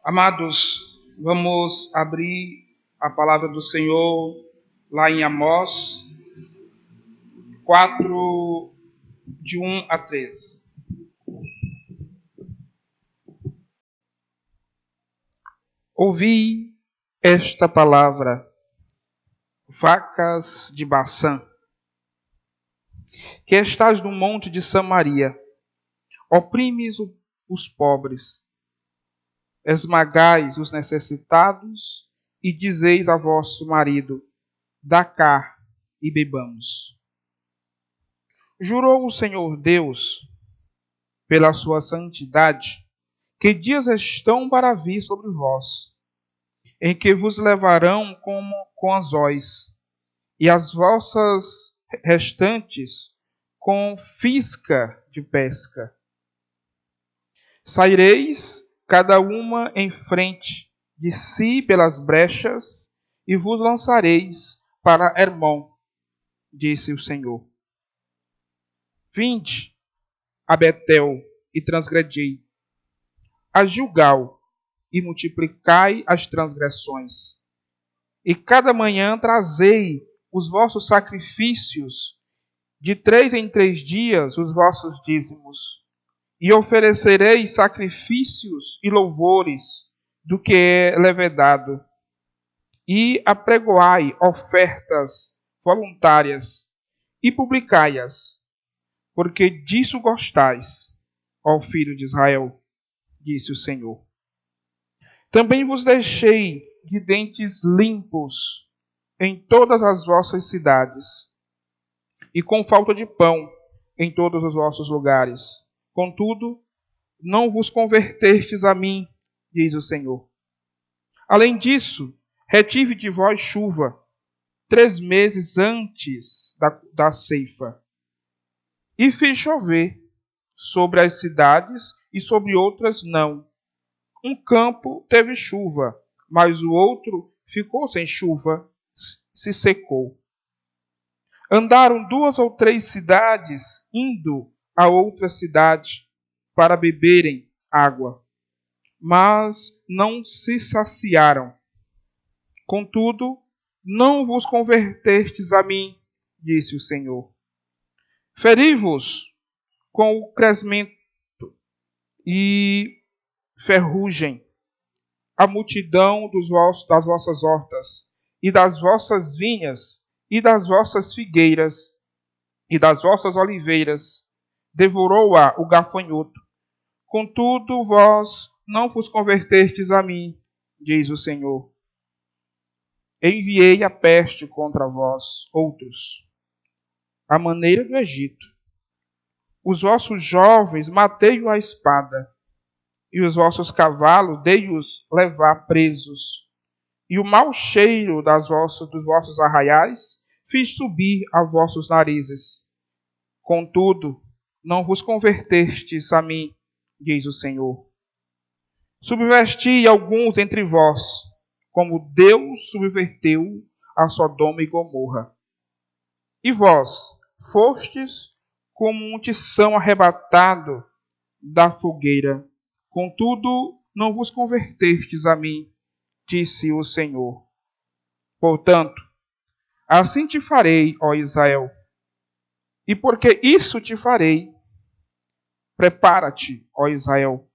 Amados, vamos abrir a palavra do Senhor lá em Amós 4, de 1 a 3. Ouvi esta palavra, vacas de Baçã, que estás no monte de Samaria, oprimes os pobres, esmagais os necessitados e dizeis a vosso marido: dá cá e bebamos. Jurou o Senhor Deus, pela sua santidade, que dias estão para vir sobre vós, em que vos levarão como com anzóis, e as vossas restantes com fisca de pesca. Saireis cada uma em frente de si pelas brechas, e vos lançareis para Hermon, disse o Senhor. Vinde a Betel e transgredi, a Gilgal e multiplicai as transgressões. E cada manhã trazei os vossos sacrifícios, de 3 em 3 dias os vossos dízimos, e oferecereis sacrifícios e louvores do que é levedado, e apregoai ofertas voluntárias, e publicai-as, porque disso gostais, ó filho de Israel, disse o Senhor. Também vos deixei de dentes limpos em todas as vossas cidades, e com falta de pão em todos os vossos lugares. Contudo, não vos convertestes a mim, diz o Senhor. Além disso, retive de vós chuva 3 meses antes da ceifa, e fiz chover sobre as cidades e sobre outras não. Um campo teve chuva, mas o outro ficou sem chuva, se secou. Andaram 2 ou 3 cidades indo a outra cidade para beberem água, mas não se saciaram. Contudo, não vos convertestes a mim, disse o Senhor. Feri-vos com o cresmento e ferrugem a multidão das vossas hortas, e das vossas vinhas, e das vossas figueiras, e das vossas oliveiras, devorou-a o gafanhoto. Contudo, vós não vos convertestes a mim, diz o Senhor. Enviei a peste contra vós, outros, à maneira do Egito. Os vossos jovens matei-os à espada, e os vossos cavalos dei-os levar presos. E o mau cheiro dos vossos arraiais fiz subir a vossos narizes. Contudo, não vos convertestes a mim, diz o Senhor. Subverti alguns entre vós, como Deus subverteu a Sodoma e Gomorra. E vós fostes como um tição arrebatado da fogueira. Contudo, não vos convertestes a mim, disse o Senhor. Portanto, assim te farei, ó Israel. E porque isso te farei, prepara-te, ó Israel,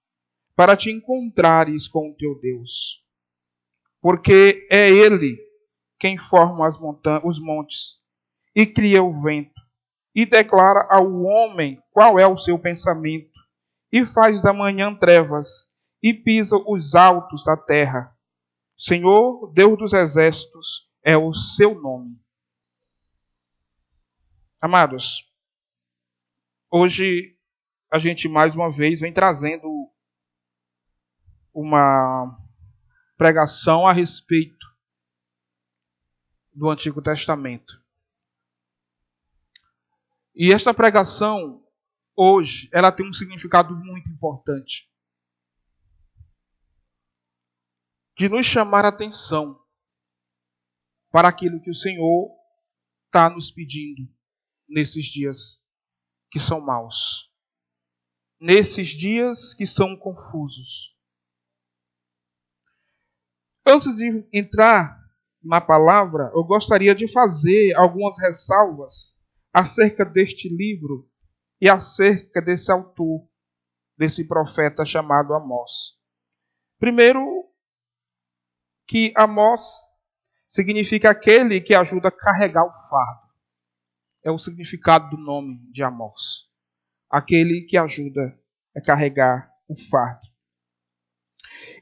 para te encontrares com o teu Deus. Porque é Ele quem forma os montes e cria o vento, e declara ao homem qual é o seu pensamento, e faz da manhã trevas, e pisa os altos da terra. Senhor, Deus dos exércitos, é o seu nome. Amados, hoje a gente mais uma vez vem trazendo uma pregação a respeito do Antigo Testamento. E esta pregação, hoje, ela tem um significado muito importante. De nos chamar a atenção para aquilo que o Senhor está nos pedindo nesses dias que são maus. Nesses dias que são confusos. Antes de entrar na palavra, eu gostaria de fazer algumas ressalvas acerca deste livro e acerca desse autor, desse profeta chamado Amós. Primeiro, que Amós significa aquele que ajuda a carregar o fardo. É o significado do nome de Amós. Aquele que ajuda a carregar o fardo.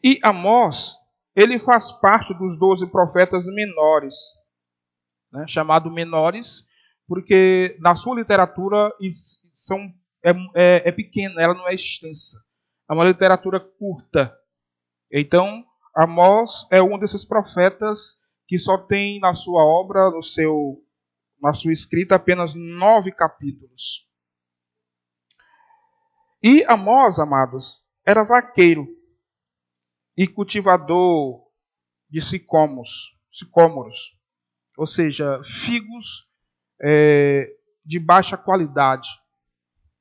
E Amós, ele faz parte dos 12 profetas menores, né, chamado menores, porque na sua literatura é pequena, ela não é extensa. É uma literatura curta. Então, Amós é um desses profetas que só tem na sua obra, na sua escrita, apenas 9 capítulos. E Amós, amados, era vaqueiro e cultivador de sicômoros, ou seja, figos de baixa qualidade.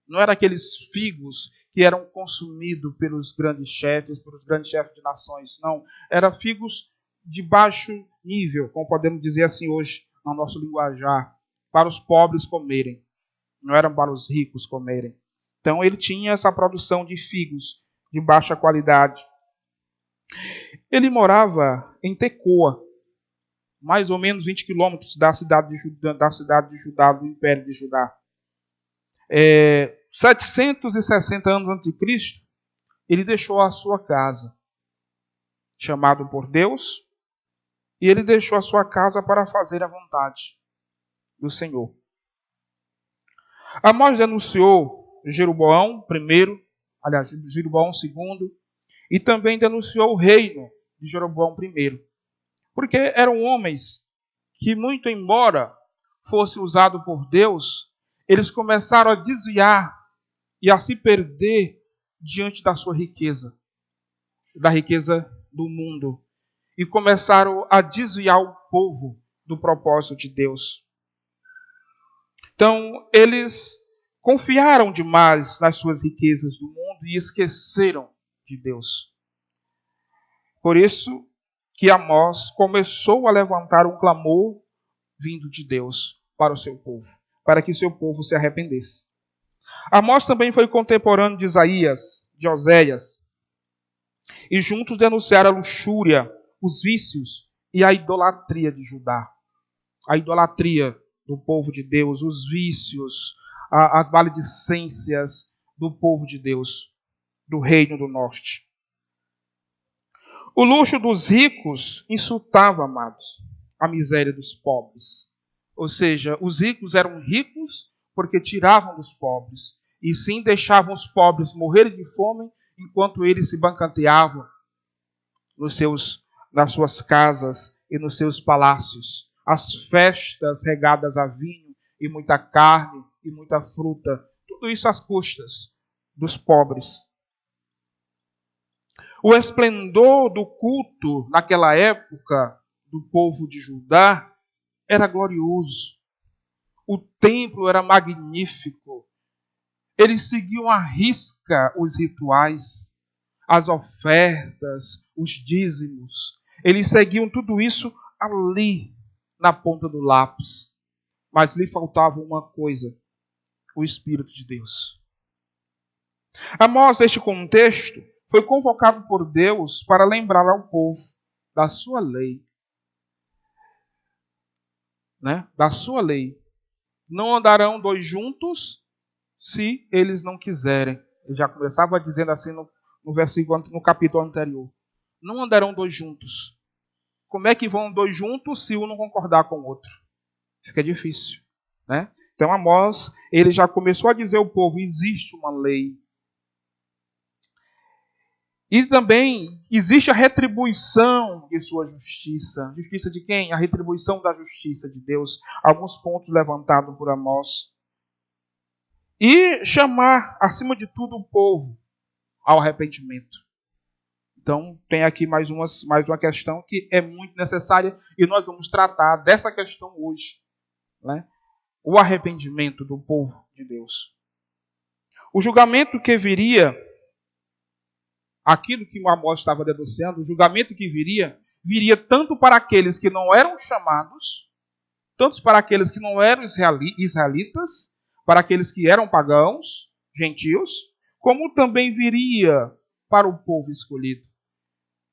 Não eram aqueles figos que eram consumidos pelos grandes chefes de nações. Não, eram figos de baixo nível, como podemos dizer assim hoje, no nosso linguajar, para os pobres comerem. Não eram para os ricos comerem. Então ele tinha essa produção de figos de baixa qualidade. Ele morava em Tecoa, mais ou menos 20 quilômetros da cidade de Judá, do Império de Judá. 760 anos antes de Cristo, ele deixou a sua casa, chamado por Deus, e ele deixou a sua casa para fazer a vontade do Senhor. Amós denunciou Jeroboão I, Jeroboão II, e também denunciou o reino de Jeroboão I, porque eram homens que, muito embora fosse usado por Deus, eles começaram a desviar e a se perder diante da sua riqueza, da riqueza do mundo, e começaram a desviar o povo do propósito de Deus. Então, eles confiaram demais nas suas riquezas do mundo e esqueceram de Deus. Por isso que Amós começou a levantar um clamor vindo de Deus para o seu povo, para que seu povo se arrependesse. Amós também foi contemporâneo de Isaías, de Oséias, e juntos denunciaram a luxúria, os vícios e a idolatria de Judá. A idolatria do povo de Deus, os vícios, as maledicências do povo de Deus, do reino do norte. O luxo dos ricos insultava, amados, a miséria dos pobres. Ou seja, os ricos eram ricos porque tiravam dos pobres, e sim deixavam os pobres morrerem de fome enquanto eles se banqueteavam nas suas casas e nos seus palácios. As festas regadas a vinho e muita carne e muita fruta, tudo isso às custas dos pobres. O esplendor do culto naquela época do povo de Judá era glorioso. O templo era magnífico. Eles seguiam à risca os rituais, as ofertas, os dízimos. Eles seguiam tudo isso ali, na ponta do lápis. Mas lhe faltava uma coisa: o Espírito de Deus. Amós, neste contexto, foi convocado por Deus para lembrar ao povo da sua lei. Da sua lei. Não andarão dois juntos se eles não quiserem. Ele já começava dizendo assim no versículo, no capítulo anterior. Não andarão dois juntos. Como é que vão dois juntos se um não concordar com o outro? Fica difícil, né? Então Amós, ele já começou a dizer ao povo, existe uma lei. E também existe a retribuição de sua justiça. Justiça de quem? A retribuição da justiça de Deus. Alguns pontos levantados por Amós. E chamar, acima de tudo, o povo ao arrependimento. Então, tem aqui mais uma questão que é muito necessária e nós vamos tratar dessa questão hoje. Né? O arrependimento do povo de Deus. O julgamento que viria, aquilo que o Amós estava denunciando, o julgamento que viria viria tanto para aqueles que não eram chamados, tanto para aqueles que não eram israelitas, para aqueles que eram pagãos, gentios, como também viria para o povo escolhido.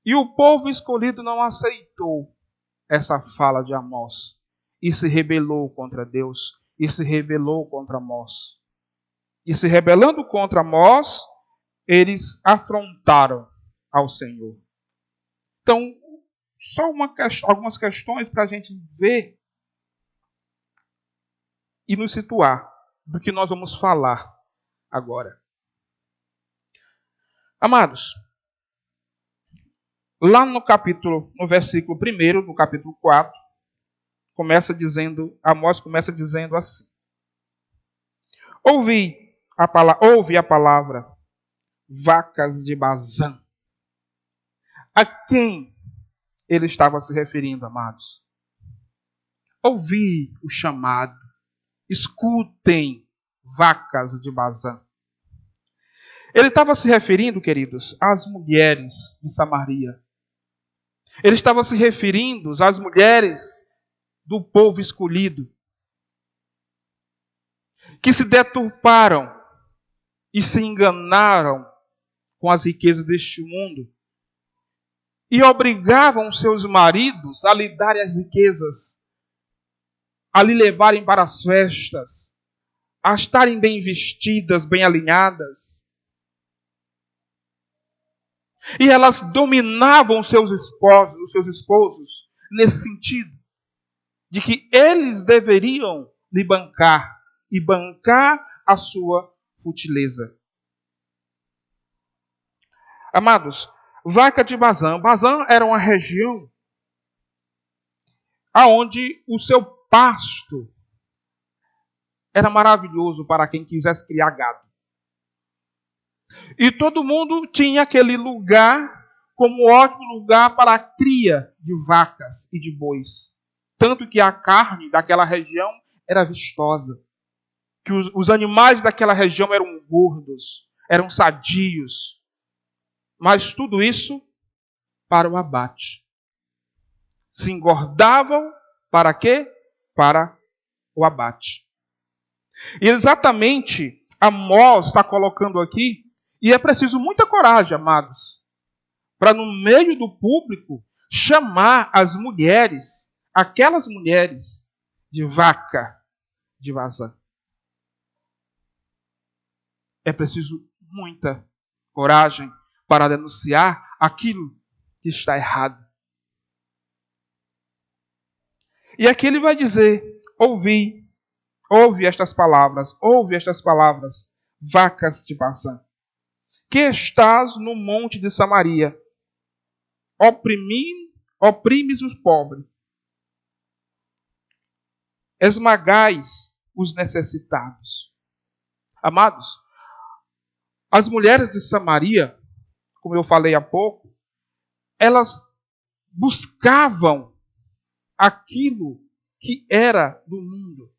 E o povo escolhido não aceitou essa fala de Amós e se rebelou contra Deus e se rebelou contra Amós. E se rebelando contra Amós, eles afrontaram ao Senhor. Então, só algumas questões para a gente ver e nos situar do que nós vamos falar agora. Amados, lá no versículo 1, no capítulo 4, Amós começa dizendo assim: Ouve a palavra, vacas de Bazã. A quem ele estava se referindo, amados? Ouvi o chamado. Escutem, vacas de Bazã. Ele estava se referindo, queridos, às mulheres de Samaria. Ele estava se referindo às mulheres do povo escolhido, que se deturparam e se enganaram com as riquezas deste mundo e obrigavam seus maridos a lhe darem as riquezas, a lhe levarem para as festas, a estarem bem vestidas, bem alinhadas. E elas dominavam os seus esposos nesse sentido, de que eles deveriam lhe bancar e bancar a sua futileza. Amados, vaca de Bazã. Bazã era uma região onde o seu pasto era maravilhoso para quem quisesse criar gado. E todo mundo tinha aquele lugar como ótimo lugar para a cria de vacas e de bois. Tanto que a carne daquela região era vistosa. Que os animais daquela região eram gordos, eram sadios. Mas tudo isso para o abate. Se engordavam para quê? Para o abate. E exatamente Amós está colocando aqui, e é preciso muita coragem, amados, para no meio do público chamar as mulheres, aquelas mulheres, de vaca de Bazã. É preciso muita coragem para denunciar aquilo que está errado. E aqui ele vai dizer: ouve estas palavras, vacas de Bazã, que estás no monte de Samaria, oprimes os pobres, esmagais os necessitados. Amados, as mulheres de Samaria, como eu falei há pouco, elas buscavam aquilo que era do mundo.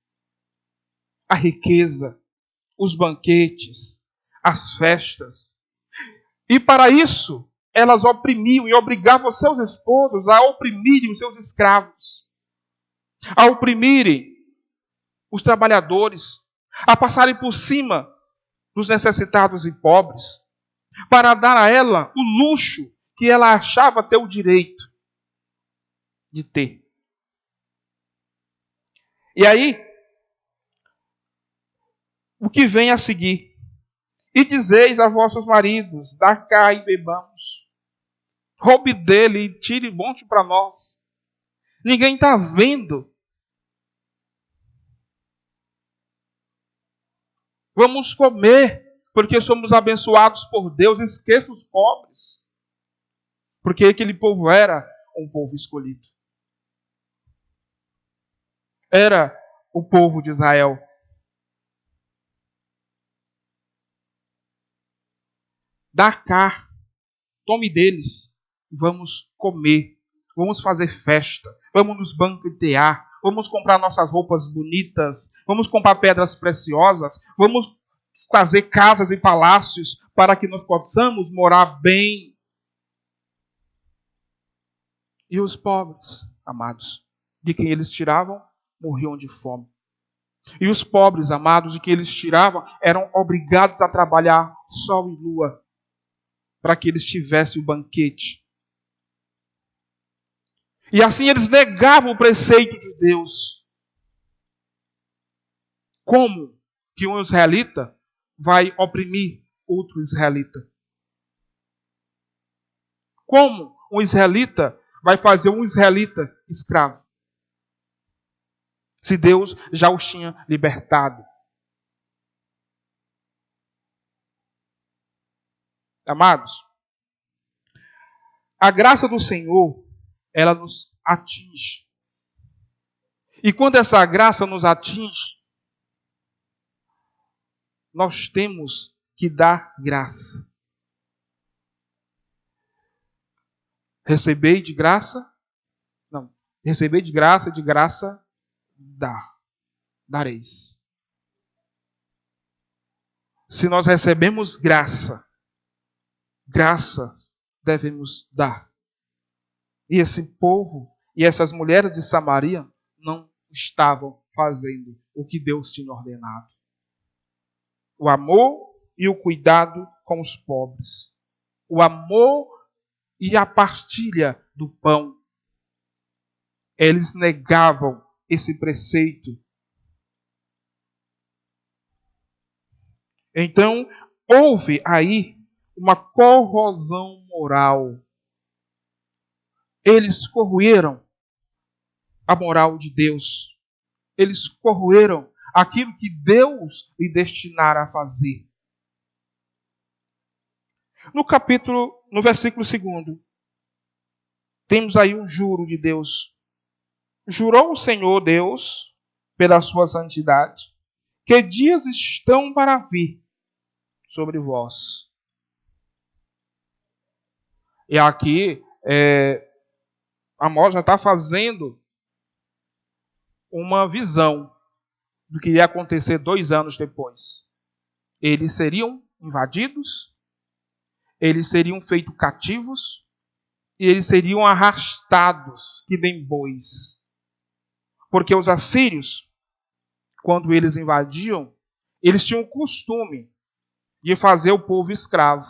A riqueza, os banquetes, as festas. E para isso, elas oprimiam e obrigavam seus esposos a oprimirem os seus escravos, a oprimirem os trabalhadores, a passarem por cima dos necessitados e pobres, para dar a ela o luxo que ela achava ter o direito de ter. E aí, o que vem a seguir? E dizeis a vossos maridos: dá cá e bebamos. Roube dele e tire monte para nós. Ninguém está vendo. Vamos comer, porque somos abençoados por Deus. Esqueça os pobres. Porque aquele povo era um povo escolhido. Era o povo de Israel. Dá cá, tome deles, vamos comer, vamos fazer festa, vamos nos banquetear, vamos comprar nossas roupas bonitas, vamos comprar pedras preciosas, vamos fazer casas e palácios para que nós possamos morar bem. E os pobres, amados, de quem eles tiravam, morriam de fome. E os pobres, amados, de quem eles tiravam, eram obrigados a trabalhar sol e lua para que eles tivessem o banquete. E assim eles negavam o preceito de Deus. Como que um israelita vai oprimir outro israelita? Como um israelita vai fazer um israelita escravo? Se Deus já os tinha libertado. Amados, a graça do Senhor, ela nos atinge. E quando essa graça nos atinge, nós temos que dar graça. Receber de graça? Não. Receber de graça dareis. Se nós recebemos graça devemos dar. E esse povo e essas mulheres de Samaria não estavam fazendo o que Deus tinha ordenado. O amor e o cuidado com os pobres. O amor e a partilha do pão. Eles negavam esse preceito. Então, houve aí uma corrosão moral. Eles corroeram a moral de Deus. Eles corroeram aquilo que Deus lhe destinara a fazer. No versículo 2, temos aí um juro de Deus. Jurou o Senhor Deus, pela sua santidade, que dias estão para vir sobre vós. E aqui, Amós já está fazendo uma visão do que ia acontecer 2 anos depois. Eles seriam invadidos, eles seriam feitos cativos, e eles seriam arrastados que nem bois. Porque os assírios, quando eles invadiam, eles tinham o costume de fazer o povo escravo.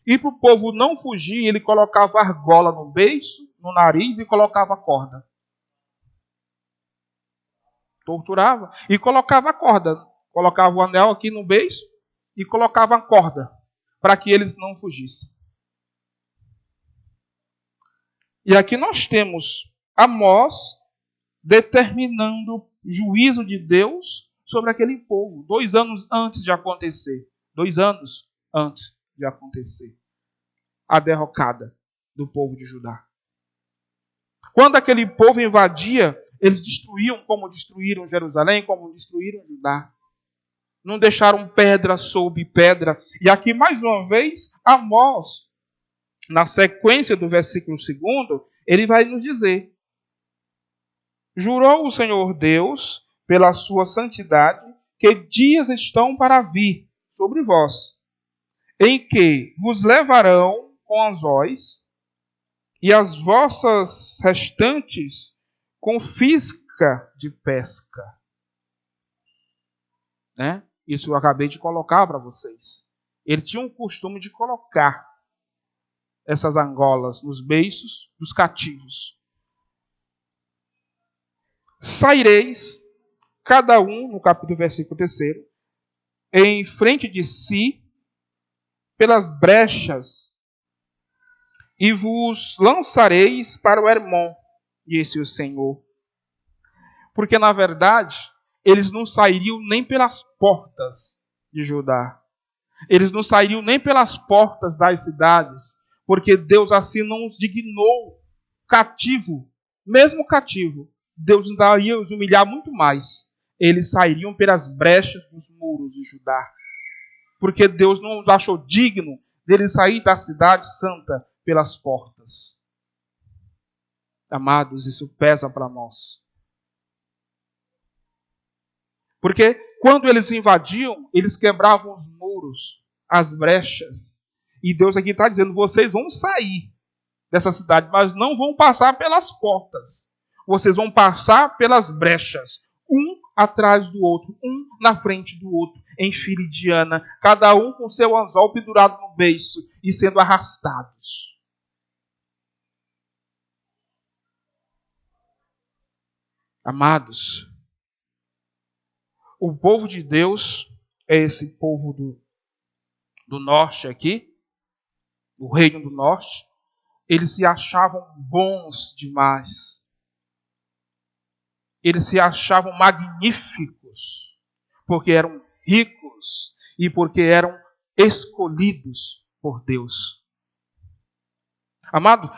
E para o povo não fugir, ele colocava argola no beiço, no nariz e colocava corda. Torturava e colocava a corda. Colocava o anel aqui no beiço e colocava a corda para que eles não fugissem. E aqui nós temos Amós determinando o juízo de Deus sobre aquele povo, 2 anos antes de acontecer. 2 anos antes de acontecer a derrocada do povo de Judá. Quando aquele povo invadia, eles destruíam como destruíram Jerusalém, como destruíram Judá. Não deixaram pedra sobre pedra. E aqui, mais uma vez, Amós, na sequência do versículo 2, ele vai nos dizer: jurou o Senhor Deus, pela sua santidade, que dias estão para vir sobre vós, em que vos levarão com anzóis, e as vossas restantes com fisca de pesca. Né? Isso eu acabei de colocar para vocês. Ele tinha um costume de colocar essas angolas nos beiços dos cativos. Saireis, cada um, no capítulo versículo 3, em frente de si, pelas brechas, e vos lançareis para o Hermon, disse o Senhor. Porque, na verdade, eles não sairiam nem pelas portas de Judá. Eles não sairiam nem pelas portas das cidades, porque Deus assim não os dignou cativo, mesmo cativo. Deus ainda ia os humilhar muito mais. Eles sairiam pelas brechas dos muros de Judá. Porque Deus não os achou digno deles sair da cidade santa pelas portas. Amados, isso pesa para nós. Porque quando eles invadiam, eles quebravam os muros, as brechas. E Deus aqui está dizendo, vocês vão sair dessa cidade, mas não vão passar pelas portas. Vocês vão passar pelas brechas, um atrás do outro, um na frente do outro, em fila indiana, cada um com seu anzol pendurado no beiço e sendo arrastados. Amados, o povo de Deus é esse povo do norte aqui, o reino do norte. Eles se achavam bons demais. Eles se achavam magníficos, porque eram ricos e porque eram escolhidos por Deus. Amado,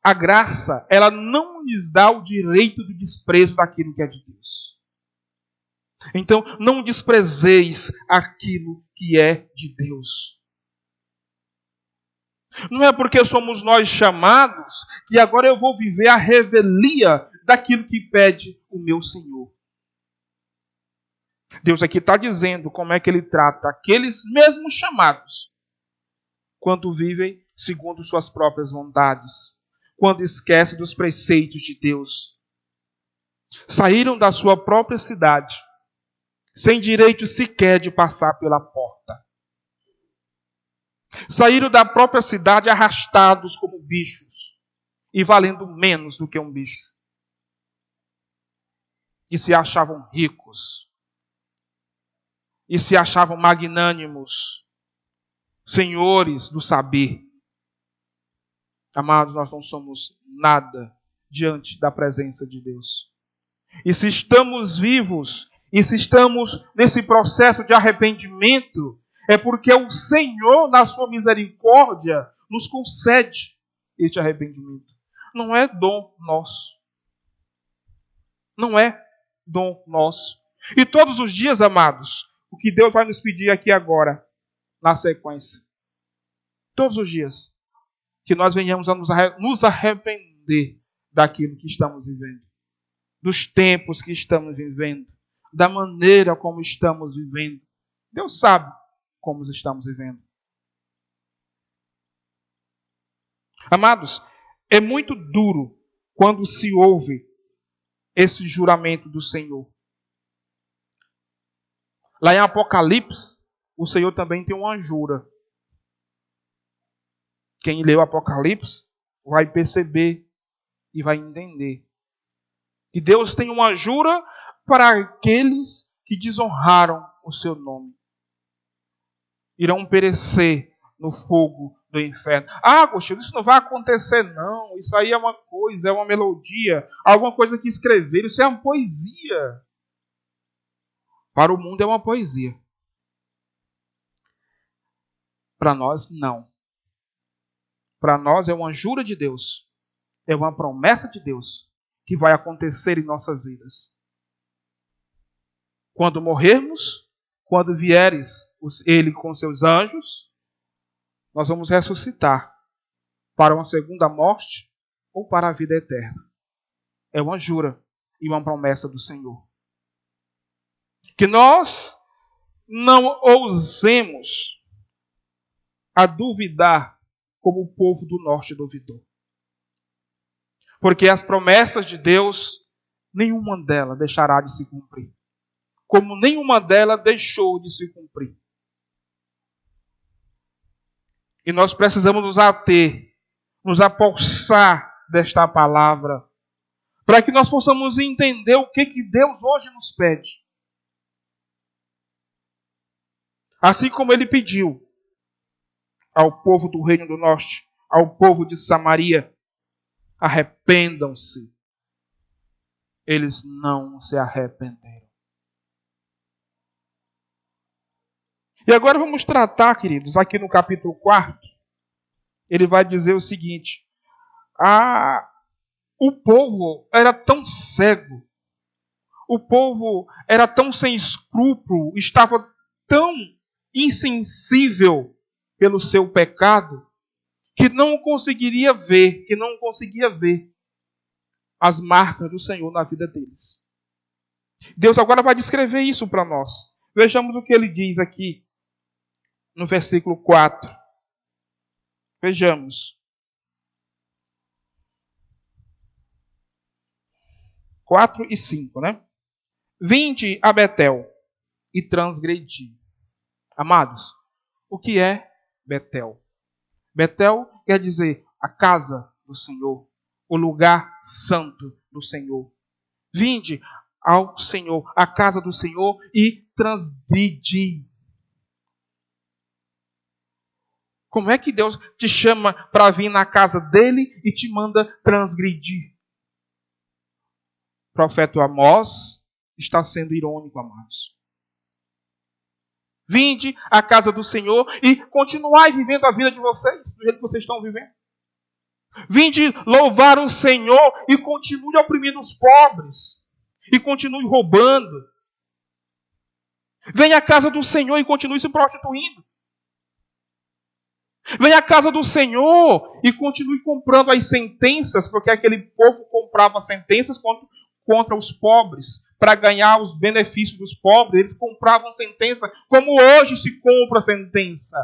a graça, ela não lhes dá o direito do desprezo daquilo que é de Deus. Então, não desprezeis aquilo que é de Deus. Não é porque somos nós chamados que agora eu vou viver a revelia daquilo que pede o meu Senhor. Deus aqui está dizendo como é que Ele trata aqueles mesmos chamados quando vivem segundo suas próprias vontades, quando esquecem dos preceitos de Deus. Saíram da sua própria cidade, sem direito sequer de passar pela porta. Saíram da própria cidade arrastados como bichos e valendo menos do que um bicho. E se achavam ricos. E se achavam magnânimos, senhores do saber. Amados, nós não somos nada diante da presença de Deus. E se estamos vivos, e se estamos nesse processo de arrependimento, é porque o Senhor, na sua misericórdia, nos concede este arrependimento. Não é dom nosso. Não é dom nosso. E todos os dias, amados, o que Deus vai nos pedir aqui agora, na sequência, todos os dias, que nós venhamos a nos arrepender daquilo que estamos vivendo, dos tempos que estamos vivendo, da maneira como estamos vivendo. Deus sabe como estamos vivendo. Amados, é muito duro quando se ouve esse juramento do Senhor. Lá em Apocalipse, o Senhor também tem uma jura. Quem leu Apocalipse vai perceber e vai entender que Deus tem uma jura para aqueles que desonraram o seu nome. Irão perecer no fogo do inferno. Ah, Agostinho, isso não vai acontecer não. Isso aí é uma coisa, é uma melodia, alguma coisa que escreveram. Isso é uma poesia. Para o mundo é uma poesia. Para nós, não. Para nós é uma jura de Deus. É uma promessa de Deus que vai acontecer em nossas vidas. Quando morrermos, quando vieres Ele com seus anjos, nós vamos ressuscitar para uma segunda morte ou para a vida eterna. É uma jura e uma promessa do Senhor. Que nós não ousemos a duvidar como o povo do norte duvidou. Porque as promessas de Deus, nenhuma delas deixará de se cumprir. Como nenhuma delas deixou de se cumprir. E nós precisamos nos ater, nos apossar desta palavra, para que nós possamos entender o que Deus hoje nos pede. Assim como Ele pediu ao povo do Reino do Norte, ao povo de Samaria, arrependam-se. Eles não se arrependeram. E agora vamos tratar, queridos, aqui no capítulo 4, ele vai dizer o seguinte: o povo era tão cego, o povo era tão sem escrúpulo, estava tão insensível pelo seu pecado, que não conseguia ver as marcas do Senhor na vida deles. Deus agora vai descrever isso para nós. Vejamos o que ele diz aqui no versículo 4. Vejamos. 4 e 5, né? Vinde a Betel e transgredi. Amados, o que é Betel? Betel quer dizer a casa do Senhor, o lugar santo do Senhor. Vinde ao Senhor, à casa do Senhor e transgredi. Como é que Deus te chama para vir na casa dele e te manda transgredir? O profeta Amós está sendo irônico, amados. Vinde à casa do Senhor e continuai vivendo a vida de vocês, do jeito que vocês estão vivendo. Vinde louvar o Senhor e continue oprimindo os pobres. E continue roubando. Venha à casa do Senhor e continue se prostituindo. Venha à casa do Senhor e continue comprando as sentenças, porque aquele povo comprava sentenças contra os pobres, para ganhar os benefícios dos pobres. Eles compravam sentença, como hoje se compra sentença.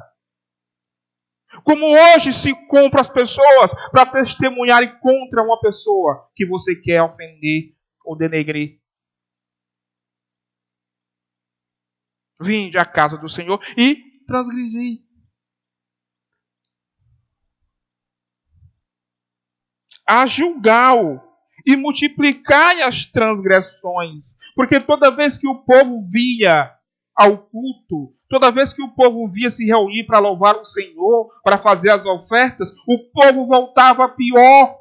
Como hoje se compra as pessoas para testemunharem contra uma pessoa que você quer ofender ou denegrir. Vinde à casa do Senhor e transgredi. A julgar e multiplicai as transgressões. Porque toda vez que o povo via ao culto, toda vez que o povo via se reunir para louvar o Senhor, para fazer as ofertas, o povo voltava pior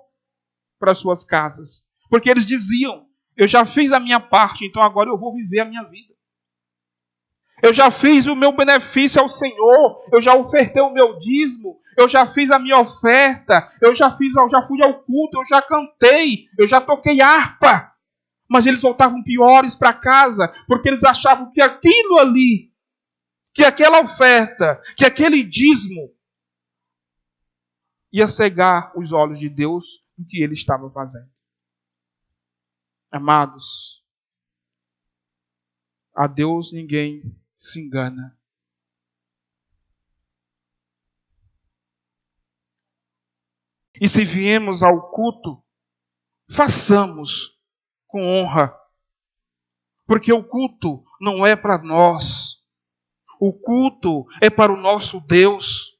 para suas casas. Porque eles diziam, eu já fiz a minha parte, então agora eu vou viver a minha vida. Eu já fiz o meu benefício ao Senhor, eu já ofertei o meu dízimo, eu já fiz a minha oferta, eu já fui ao culto, eu já cantei, eu já toquei harpa. Mas eles voltavam piores para casa, porque eles achavam que aquilo ali, que aquela oferta, que aquele dízimo ia cegar os olhos de Deus do que ele estava fazendo. Amados, a Deus ninguém se engana. E se viemos ao culto, façamos com honra. Porque o culto não é para nós. O culto é para o nosso Deus.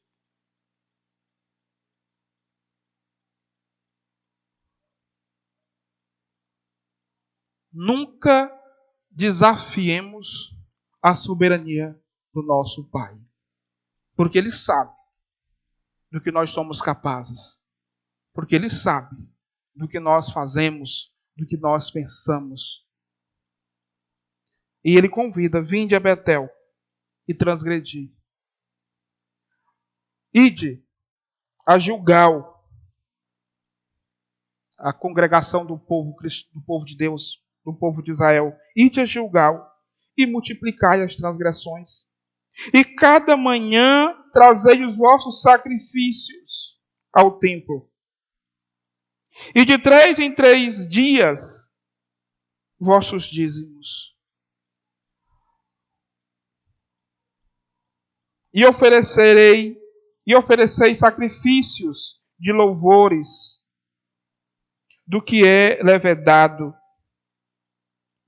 Nunca desafiemos a soberania do nosso Pai. Porque Ele sabe do que nós somos capazes. Porque Ele sabe do que nós fazemos, do que nós pensamos. E Ele convida, vinde a Betel e transgredi. Ide a Gilgal, a congregação do povo de Deus, do povo de Israel. Ide a Gilgal e multiplicai as transgressões. E cada manhã trazei os vossos sacrifícios ao templo. E de 3 em 3 dias, vossos dízimos. E ofereceis sacrifícios de louvores do que é levedado.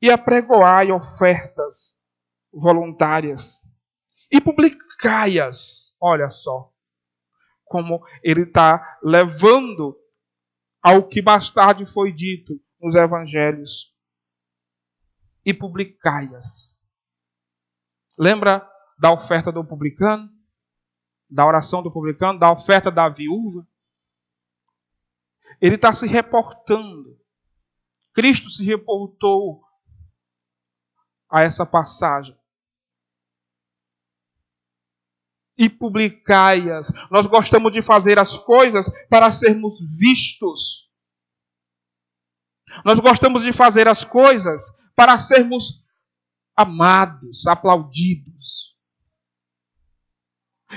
E apregoai ofertas voluntárias. E publicai-as. Olha só como ele está levando ao que mais tarde foi dito nos evangelhos. E publicai-as. Lembra da oferta do publicano? Da oração do publicano? Da oferta da viúva? Ele está se reportando. Cristo se reportou a essa passagem. E publicai-as. Nós gostamos de fazer as coisas para sermos vistos. Nós gostamos de fazer as coisas para sermos amados, aplaudidos.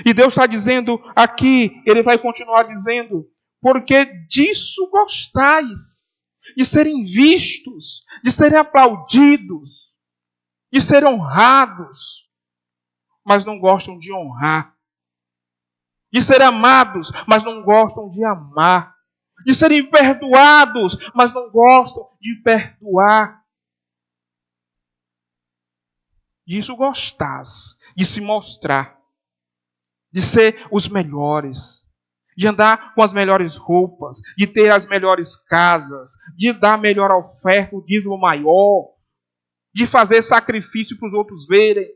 E Deus está dizendo aqui, Ele vai continuar dizendo, porque disso gostais, de serem vistos, de serem aplaudidos, de serem honrados, mas não gostam de honrar. De serem amados, mas não gostam de amar. De serem perdoados, mas não gostam de de perdoar. Disso gostás, de se mostrar, de ser os melhores, de andar com as melhores roupas, de ter as melhores casas, de dar a melhor oferta, o dízimo maior, de fazer sacrifício para os outros verem.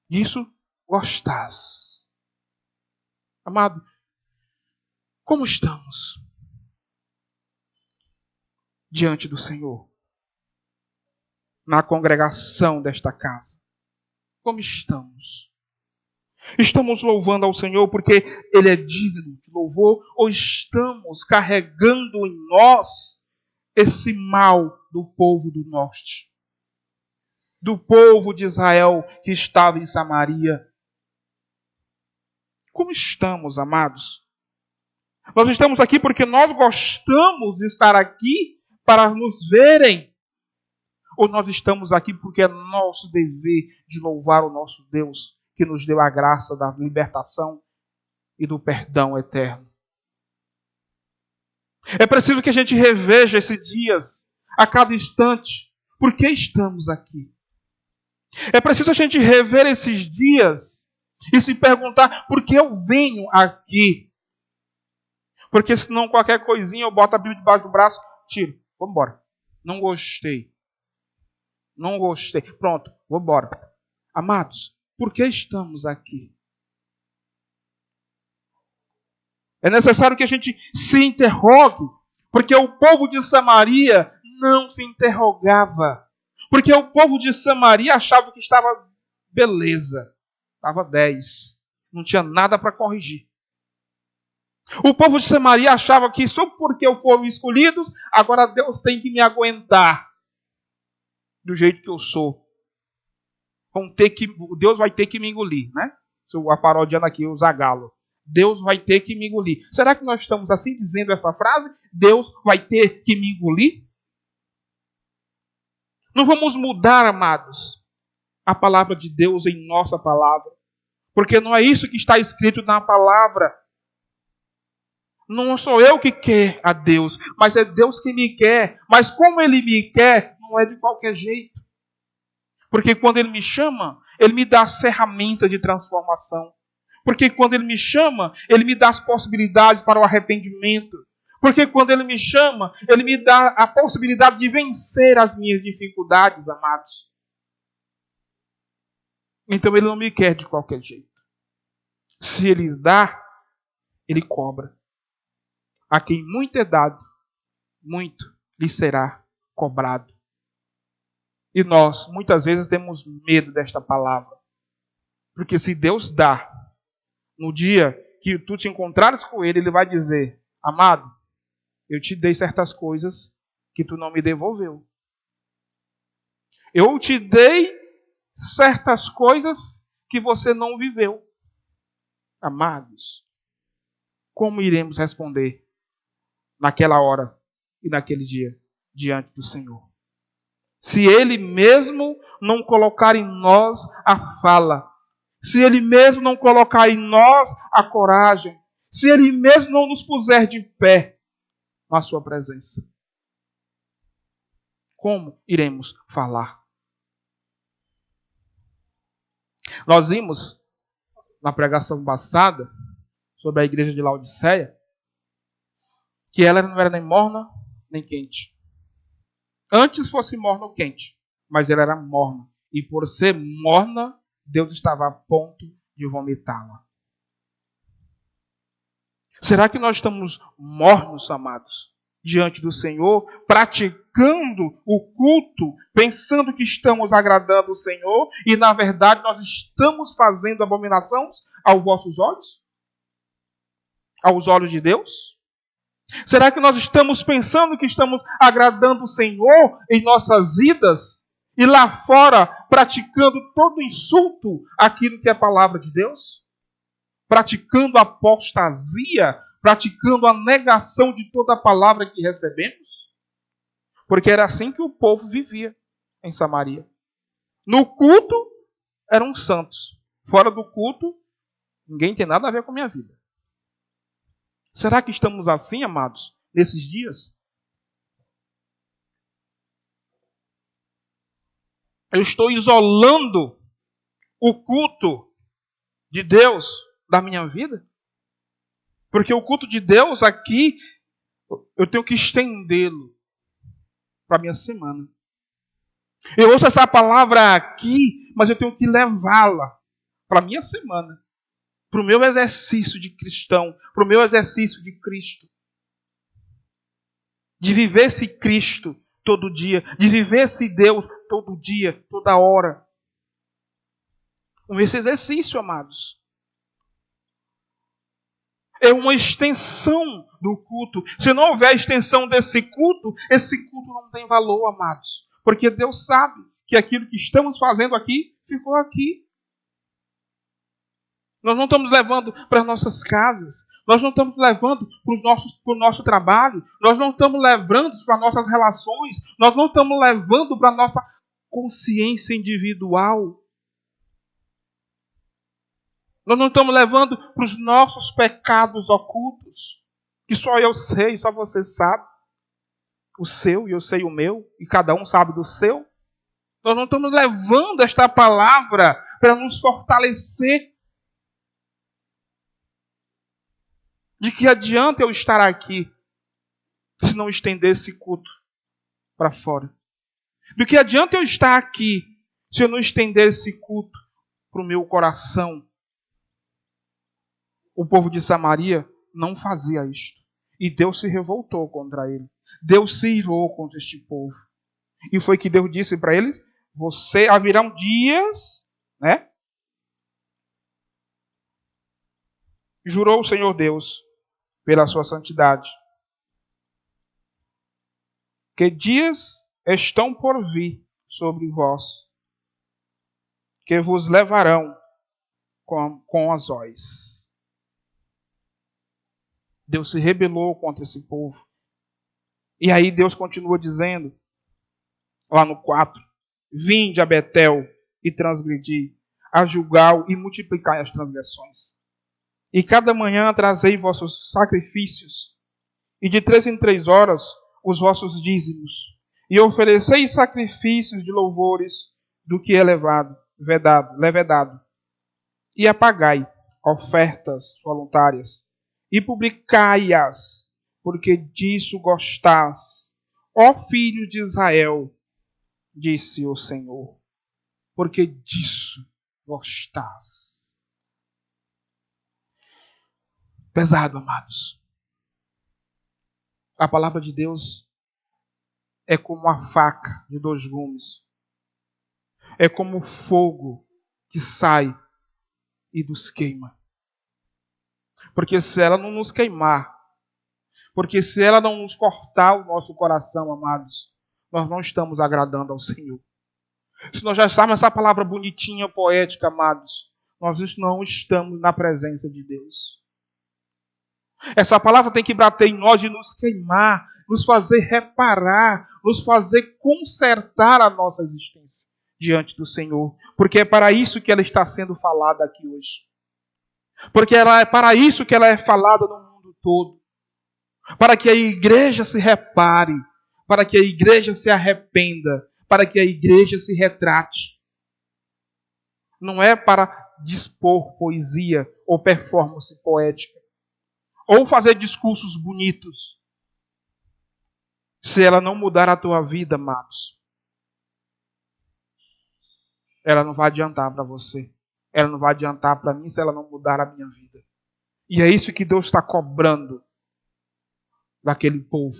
Disso gostás. Amado, como estamos diante do Senhor? Na congregação desta casa. Como estamos? Estamos louvando ao Senhor porque Ele é digno de louvor? Ou estamos carregando em nós esse mal do povo do norte? Do povo de Israel que estava em Samaria? Como estamos, amados? Nós estamos aqui porque nós gostamos de estar aqui para nos verem? Ou nós estamos aqui porque é nosso dever de louvar o nosso Deus, que nos deu a graça da libertação e do perdão eterno? É preciso que a gente reveja esses dias, a cada instante. Por que estamos aqui? É preciso a gente rever esses dias e se perguntar por que eu venho aqui. Porque senão qualquer coisinha eu boto a Bíblia debaixo do braço, tiro. Vamos embora. Não gostei. Não gostei. Pronto, vou embora. Amados, por que estamos aqui? É necessário que a gente se interrogue, porque o povo de Samaria não se interrogava. Porque o povo de Samaria achava que estava beleza. Estava 10. Não tinha nada para corrigir. O povo de Samaria achava que só porque eu for escolhido, agora Deus tem que me aguentar do jeito que eu sou. Deus vai ter que me engolir, né? A parodiando aqui o Zagalo. Deus vai ter que me engolir. Será que nós estamos assim dizendo essa frase? Deus vai ter que me engolir? Não vamos mudar, amados, a palavra de Deus em nossa palavra. Porque não é isso que está escrito na palavra. Não sou eu que quero a Deus, mas é Deus que me quer. Mas como Ele me quer, não é de qualquer jeito. Porque quando Ele me chama, Ele me dá as ferramentas de transformação. Porque quando Ele me chama, Ele me dá as possibilidades para o arrependimento. Porque quando Ele me chama, Ele me dá a possibilidade de vencer as minhas dificuldades, amados. Então Ele não me quer de qualquer jeito. Se Ele dá, Ele cobra. A quem muito é dado, muito lhe será cobrado. E nós, muitas vezes, temos medo desta palavra. Porque se Deus dá, no dia que tu te encontrares com Ele, Ele vai dizer: amado, eu te dei certas coisas que tu não me devolveu. Eu te dei certas coisas que você não viveu. Amados, como iremos responder naquela hora e naquele dia diante do Senhor? Se Ele mesmo não colocar em nós a fala, se Ele mesmo não colocar em nós a coragem, se Ele mesmo não nos puser de pé na sua presença, como iremos falar? Nós vimos na pregação passada sobre a igreja de Laodiceia que ela não era nem morna nem quente. Antes fosse morna ou quente, mas ela era morna. E por ser morna, Deus estava a ponto de vomitá-la. Será que nós estamos mornos, amados, diante do Senhor, praticando o culto, pensando que estamos agradando o Senhor, e na verdade nós estamos fazendo abominações aos vossos olhos? Aos olhos de Deus? Será que nós estamos pensando que estamos agradando o Senhor em nossas vidas e lá fora praticando todo insulto àquilo que é a palavra de Deus? Praticando a apostasia, praticando a negação de toda a palavra que recebemos? Porque era assim que o povo vivia em Samaria. No culto, eram santos. Fora do culto, ninguém tem nada a ver com a minha vida. Será que estamos assim, amados, nesses dias? Eu estou isolando o culto de Deus da minha vida? Porque o culto de Deus aqui, eu tenho que estendê-lo para a minha semana. Eu ouço essa palavra aqui, mas eu tenho que levá-la para a minha semana. Para o meu exercício de cristão, para o meu exercício de Cristo. De viver esse Cristo todo dia, de viver esse Deus todo dia, toda hora. Com esse exercício, amados. É uma extensão do culto. Se não houver extensão desse culto, esse culto não tem valor, amados. Porque Deus sabe que aquilo que estamos fazendo aqui, ficou aqui. Nós não estamos levando para as nossas casas. Nós não estamos levando para o nosso trabalho. Nós não estamos levando para as nossas relações. Nós não estamos levando para a nossa consciência individual. Nós não estamos levando para os nossos pecados ocultos. Que só eu sei, só você sabe. O seu e eu sei o meu. E cada um sabe do seu. Nós não estamos levando esta palavra para nos fortalecer. De que adianta eu estar aqui se não estender esse culto para fora? Do que adianta eu estar aqui se eu não estender esse culto para o meu coração? O povo de Samaria não fazia isto. E Deus se revoltou contra ele. Deus se irou contra este povo. E foi que Deus disse para ele: haverão dias, né? Jurou o Senhor Deus pela sua santidade, que dias estão por vir sobre vós, que vos levarão com azóis. Deus se rebelou contra esse povo. E aí Deus continua dizendo, lá no 4, vinde a Betel e transgredi, a Gilgal e multiplicai as transgressões. E cada manhã trazei vossos sacrifícios, e de 3 em 3 horas os vossos dízimos, e ofereceis sacrifícios de louvores do que é levedado, e apagai ofertas voluntárias, e publicai-as, porque disso gostás, ó filhos de Israel, disse o Senhor, porque disso gostás. Pesado, amados. A palavra de Deus é como uma faca de 2 gumes. É como o fogo que sai e nos queima. Porque se ela não nos queimar, porque se ela não nos cortar o nosso coração, amados, nós não estamos agradando ao Senhor. Se nós já estamos essa palavra bonitinha, poética, amados, nós não estamos na presença de Deus. Essa palavra tem que bater em nós e nos queimar, nos fazer reparar, nos fazer consertar a nossa existência diante do Senhor. Porque é para isso que ela está sendo falada aqui hoje. Porque é para isso que ela é falada no mundo todo. Para que a igreja se repare, para que a igreja se arrependa, para que a igreja se retrate. Não é para dispor poesia ou performance poética. Ou fazer discursos bonitos. Se ela não mudar a tua vida, amados, ela não vai adiantar para você. Ela não vai adiantar para mim se ela não mudar a minha vida. E é isso que Deus está cobrando daquele povo,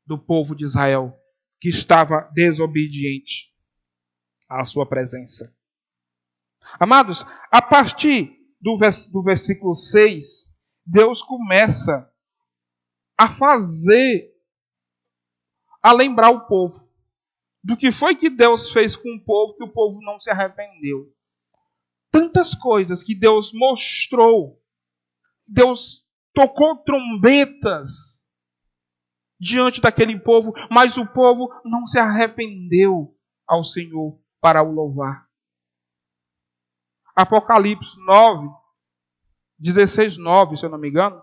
do povo de Israel, que estava desobediente à sua presença. Amados, a partir do versículo 6, Deus começa a lembrar o povo do que foi que Deus fez com o povo, que o povo não se arrependeu. Tantas coisas que Deus mostrou. Deus tocou trombetas diante daquele povo, mas o povo não se arrependeu ao Senhor para o louvar. Apocalipse 9, 16:9, se eu não me engano,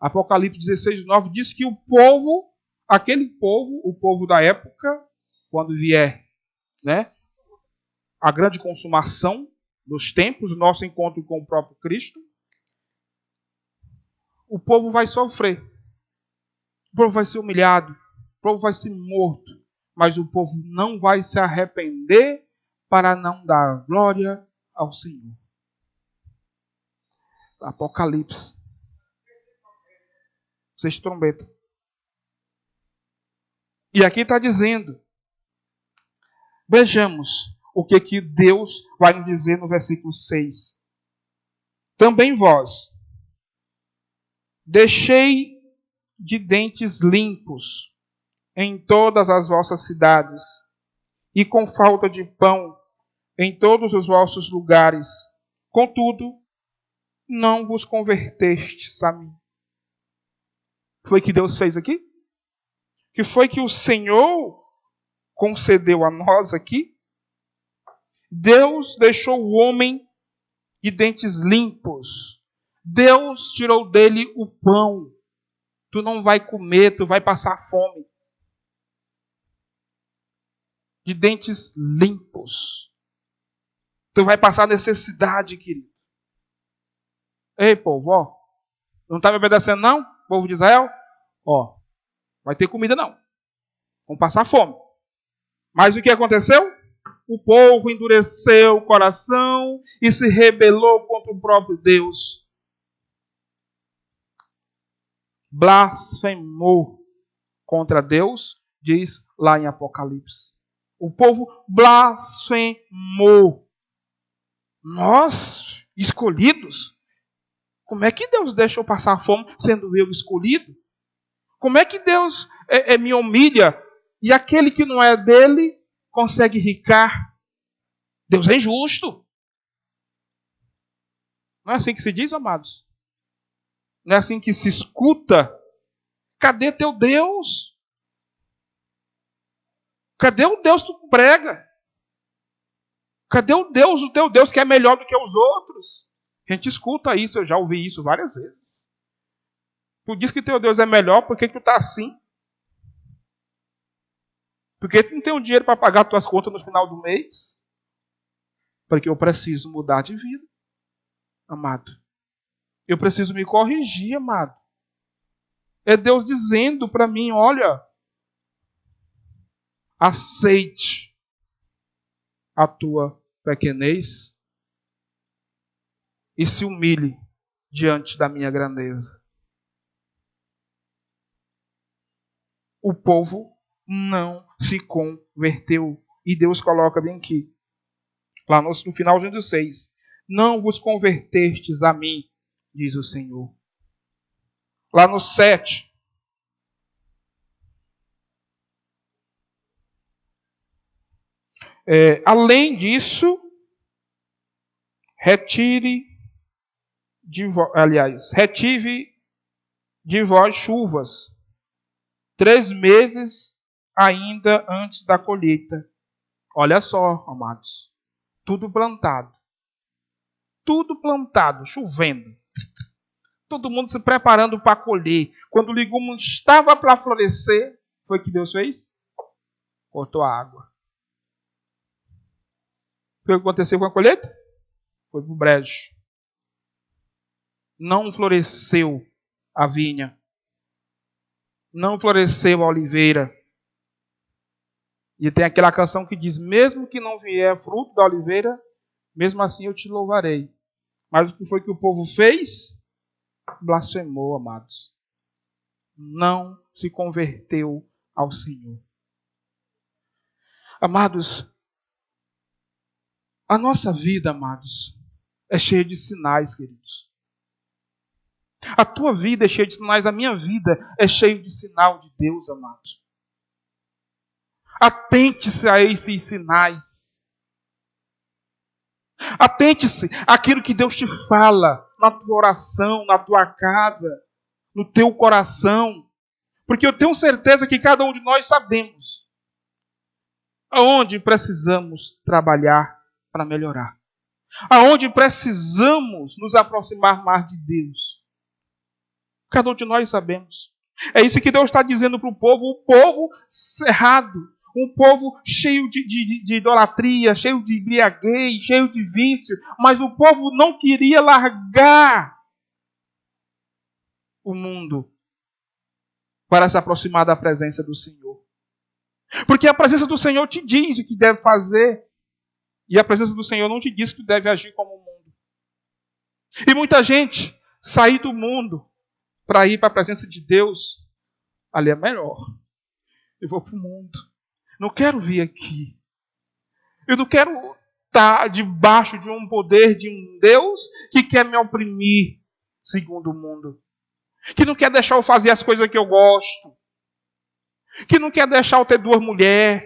Apocalipse 16, 9 diz que o povo, aquele povo, o povo da época, quando vier, né, a grande consumação dos tempos, o nosso encontro com o próprio Cristo, o povo vai sofrer. O povo vai ser humilhado. O povo vai ser morto. Mas o povo não vai se arrepender para não dar glória ao Senhor. Apocalipse. Vocês trombetam. E aqui está dizendo. Vejamos o que Deus vai nos dizer no versículo 6. Também vós, deixei de dentes limpos em todas as vossas cidades, e com falta de pão em todos os vossos lugares. Contudo, não vos convertestes a mim. Foi que Deus fez aqui? Que foi que o Senhor concedeu a nós aqui? Deus deixou o homem de dentes limpos. Deus tirou dele o pão. Tu não vai comer, tu vai passar fome. De dentes limpos. Tu vai passar necessidade, querido. Ei, povo, ó. Não está me obedecendo, não? Povo de Israel? Ó, vai ter comida, não. Vão passar fome. Mas o que aconteceu? O povo endureceu o coração e se rebelou contra o próprio Deus. Blasfemou contra Deus, diz lá em Apocalipse. O povo blasfemou. Nós, escolhidos, como é que Deus deixa eu passar fome sendo eu escolhido? Como é que Deus me humilha e aquele que não é dele consegue ricar? Deus é injusto. Não é assim que se diz, amados? Não é assim que se escuta? Cadê teu Deus? Cadê o Deus que tu prega? Cadê o teu Deus que é melhor do que os outros? A gente escuta isso, eu já ouvi isso várias vezes. Tu diz que teu Deus é melhor, por que tu está assim? Porque tu não tem o dinheiro para pagar tuas contas no final do mês? Porque eu preciso mudar de vida, amado. Eu preciso me corrigir, amado. É Deus dizendo para mim, olha, aceite a tua pequenez e se humilhe diante da minha grandeza. O povo não se converteu. E Deus coloca bem aqui, lá no finalzinho do 6. Não vos convertestes a mim, diz o Senhor. Lá no 7. Além disso, retive de vós chuvas, 3 meses ainda antes da colheita. Olha só, amados. Tudo plantado, chovendo. Todo mundo se preparando para colher. Quando o legume estava para florescer, foi o que Deus fez? Cortou a água. O que aconteceu com a colheita? Foi para o brejo. Não floresceu a vinha. Não floresceu a oliveira. E tem aquela canção que diz, mesmo que não vier fruto da oliveira, mesmo assim eu te louvarei. Mas o que foi que o povo fez? Blasfemou, amados. Não se converteu ao Senhor. Amados, a nossa vida, amados, é cheia de sinais, queridos. A tua vida é cheia de sinais, a minha vida é cheia de sinal de Deus, amados. Atente-se a esses sinais. Atente-se àquilo que Deus te fala na tua oração, na tua casa, no teu coração. Porque eu tenho certeza que cada um de nós sabemos aonde precisamos trabalhar para melhorar. Aonde precisamos nos aproximar mais de Deus. Cada um de nós sabemos. É isso que Deus está dizendo para o povo cerrado, um povo cheio de idolatria, cheio de embriaguez, cheio de vício, mas o povo não queria largar o mundo para se aproximar da presença do Senhor. Porque a presença do Senhor te diz o que deve fazer, e a presença do Senhor não te diz que deve agir como o mundo. E muita gente sair do mundo para ir para a presença de Deus, ali é melhor. Eu vou para o mundo. Não quero vir aqui. Eu não quero estar debaixo de um poder de um Deus que quer me oprimir, segundo o mundo. Que não quer deixar eu fazer as coisas que eu gosto. Que não quer deixar eu ter 2 mulheres.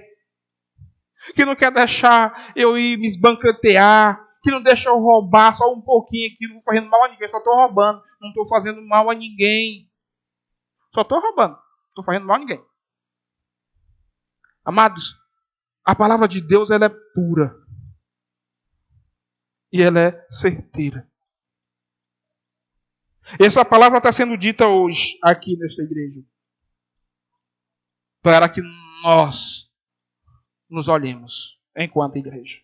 Que não quer deixar eu ir me esbanquetear. Que não deixa eu roubar só um pouquinho aqui. Não estou fazendo mal a ninguém, só estou roubando. Não estou fazendo mal a ninguém. Só estou roubando. Não estou fazendo mal a ninguém. Amados, a palavra de Deus ela é pura. E ela é certeira. Essa palavra está sendo dita hoje, aqui nesta igreja. Para que nós nos olhemos enquanto igreja.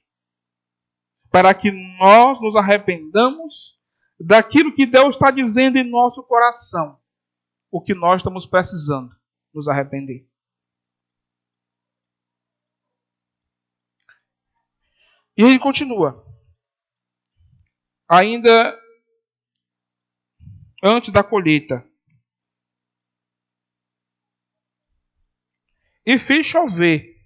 Para que nós nos arrependamos daquilo que Deus está dizendo em nosso coração. O que nós estamos precisando nos arrepender. E ele continua. Ainda antes da colheita. E fiz chover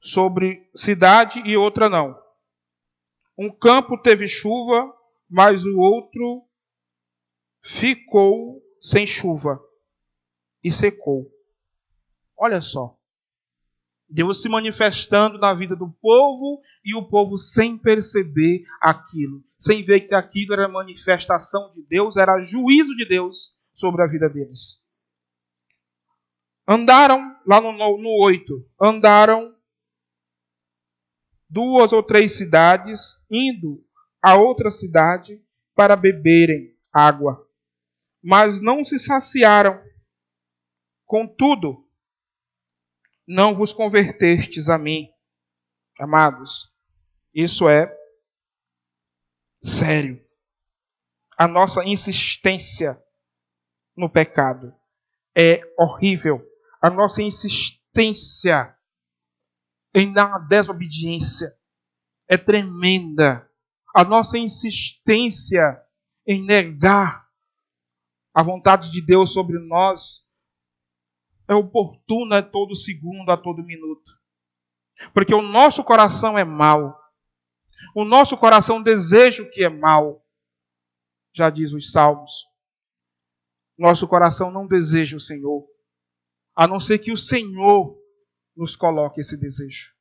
sobre cidade e outra não. Um campo teve chuva, mas o outro ficou sem chuva e secou. Olha só. Deus se manifestando na vida do povo e o povo sem perceber aquilo. Sem ver que aquilo era manifestação de Deus, era juízo de Deus sobre a vida deles. Andaram, lá no 8, andaram 2 ou 3 cidades, indo a outra cidade para beberem água. Mas não se saciaram. Contudo, não vos convertestes a mim. Amados, isso é sério. A nossa insistência no pecado é horrível. A nossa insistência na desobediência é tremenda. A nossa insistência em negar a vontade de Deus sobre nós é oportuna a todo segundo, a todo minuto. Porque o nosso coração é mau. O nosso coração deseja o que é mau. Já diz os Salmos. Nosso coração não deseja o Senhor. A não ser que o Senhor nos coloque esse desejo.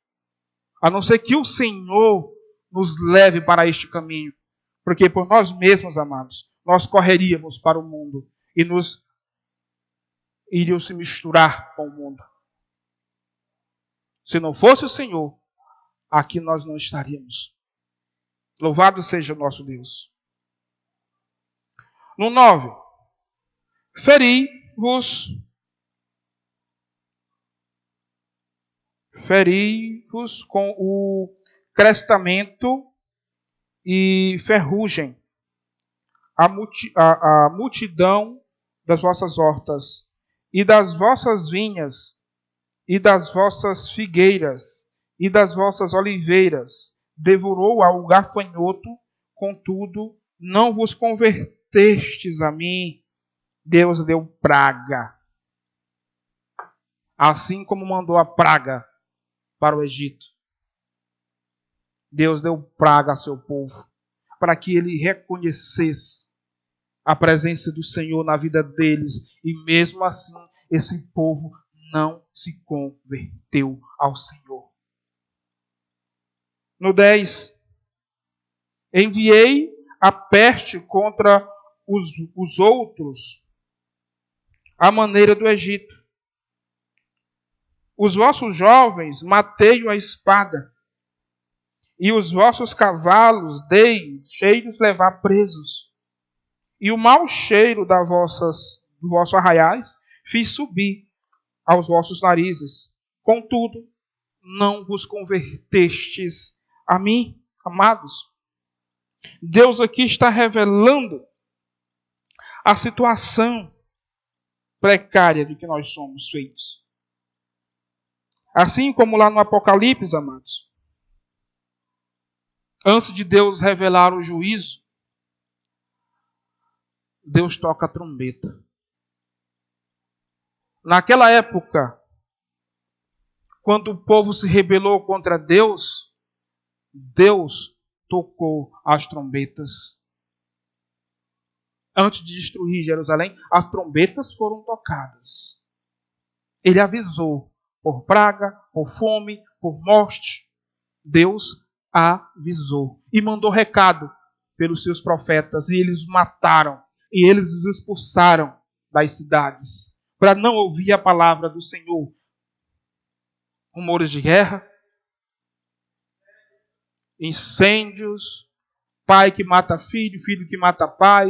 A não ser que o Senhor nos leve para este caminho. Porque por nós mesmos, amados, nós correríamos para o mundo e iriam se misturar com o mundo. Se não fosse o Senhor, aqui nós não estaríamos. Louvado seja o nosso Deus. No 9. Feri-vos com o crestamento e ferrugem a multidão das vossas hortas, e das vossas vinhas, e das vossas figueiras, e das vossas oliveiras, devorou-a o gafanhoto, contudo, não vos convertestes a mim. Deus deu praga. Assim como mandou a praga para o Egito. Deus deu praga a seu povo, para que ele reconhecesse a presença do Senhor na vida deles. E mesmo assim, esse povo não se converteu ao Senhor. No 10. Enviei a peste contra os outros, à maneira do Egito. Os vossos jovens matei a espada, e os vossos cavalos dei cheios levar presos. e o mau cheiro dos vossos arraiais fiz subir aos vossos narizes. Contudo, não vos convertestes a mim, amados. Deus aqui está revelando a situação precária de que nós somos feitos. Assim como lá no Apocalipse, amados, antes de Deus revelar o juízo, Deus toca a trombeta. Naquela época, quando o povo se rebelou contra Deus, Deus tocou as trombetas. Antes de destruir Jerusalém, as trombetas foram tocadas. Ele avisou por praga, por fome, por morte. Deus avisou e mandou recado pelos seus profetas, e eles os mataram, e eles os expulsaram das cidades, para não ouvir a palavra do Senhor. Rumores de guerra, incêndios, pai que mata filho, filho que mata pai,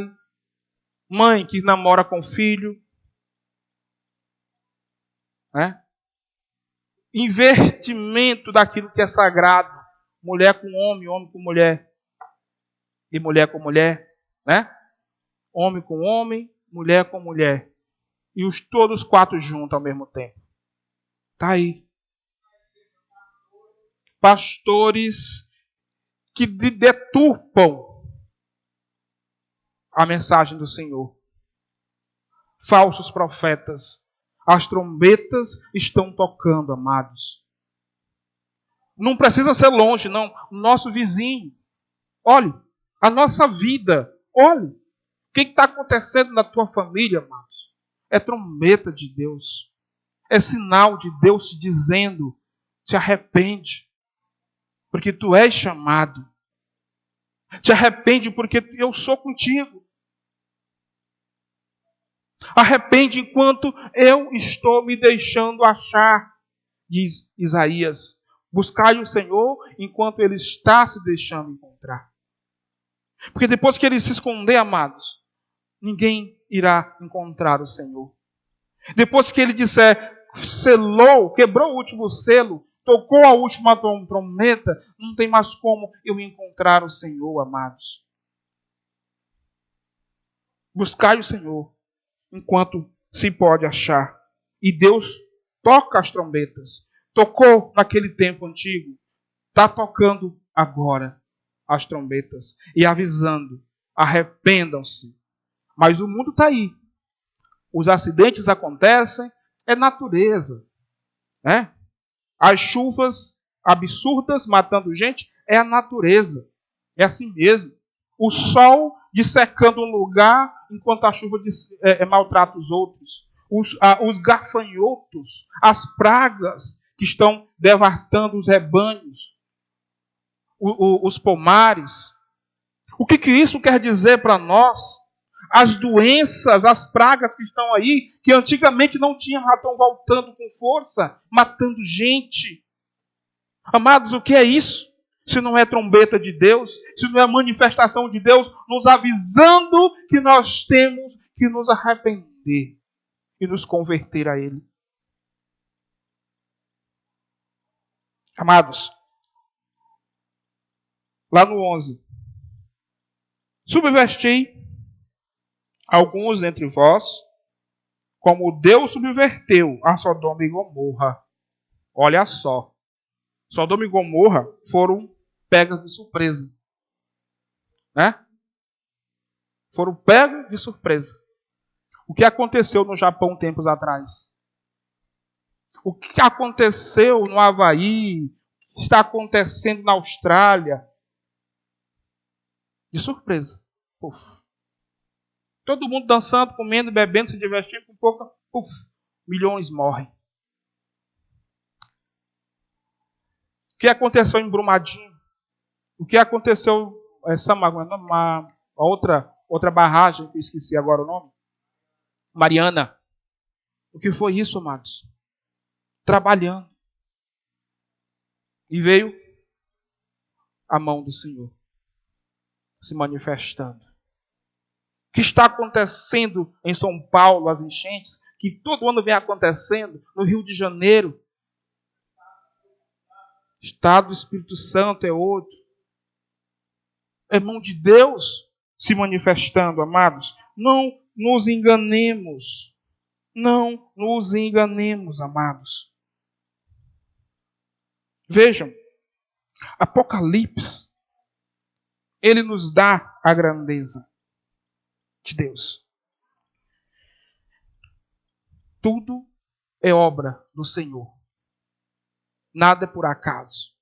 mãe que namora com filho, né? Invertimento daquilo que é sagrado, mulher com homem, homem com mulher, e mulher com mulher, né? Homem com homem, mulher com mulher, e os todos quatro juntos ao mesmo tempo. Tá aí. Pastores que deturpam a mensagem do Senhor. Falsos profetas. As trombetas estão tocando, amados. Não precisa ser longe, não. O nosso vizinho. Olhe, a nossa vida. Olhe. O que está acontecendo na tua família, amados? É trombeta de Deus. É sinal de Deus te dizendo, se arrepende. Porque tu és chamado. Te arrepende porque eu sou contigo. Arrepende enquanto eu estou me deixando achar, diz Isaías. Buscai o Senhor enquanto Ele está se deixando encontrar. Porque depois que Ele se esconder, amados, ninguém irá encontrar o Senhor. Depois que Ele disser, selou, quebrou o último selo, tocou a última trombeta, não tem mais como eu encontrar o Senhor, amados. Buscai o Senhor enquanto se pode achar. E Deus toca as trombetas. Tocou naquele tempo antigo. Está tocando agora as trombetas. E avisando. Arrependam-se. Mas o mundo está aí. Os acidentes acontecem. É natureza. Né? As chuvas absurdas matando gente. É a natureza. É assim mesmo. O sol dissecando um lugar enquanto a chuva maltrata os outros. Os gafanhotos, as pragas que estão devastando os rebanhos, os pomares. O que isso quer dizer para nós? As doenças, as pragas que estão aí, que antigamente não tinham, já estão voltando com força, matando gente. Amados, o que é isso? Se não é trombeta de Deus, se não é manifestação de Deus, nos avisando que nós temos que nos arrepender e nos converter a Ele. Amados, lá no 11. Subvertei alguns entre vós, como Deus subverteu a Sodoma e Gomorra. Olha só. Sodoma e Gomorra foram pegas de surpresa. Né? Foram pegas de surpresa. O que aconteceu no Japão tempos atrás? O que aconteceu no Havaí? O que está acontecendo na Austrália? De surpresa. Puf. Todo mundo dançando, comendo, bebendo, se divertindo, com pouca. Puf. Milhões morrem. O que aconteceu em Brumadinho? O que aconteceu em uma outra barragem, que eu esqueci agora o nome? Mariana. O que foi isso, amados? Trabalhando. E veio a mão do Senhor se manifestando. que está acontecendo em São Paulo, as enchentes, que todo ano vem acontecendo, no Rio de Janeiro. O estado do Espírito Santo é outro. É mão de Deus se manifestando, amados. Não nos enganemos. Não nos enganemos, amados. Vejam, Apocalipse, ele nos dá a grandeza de Deus. Tudo é obra do Senhor. Nada é por acaso.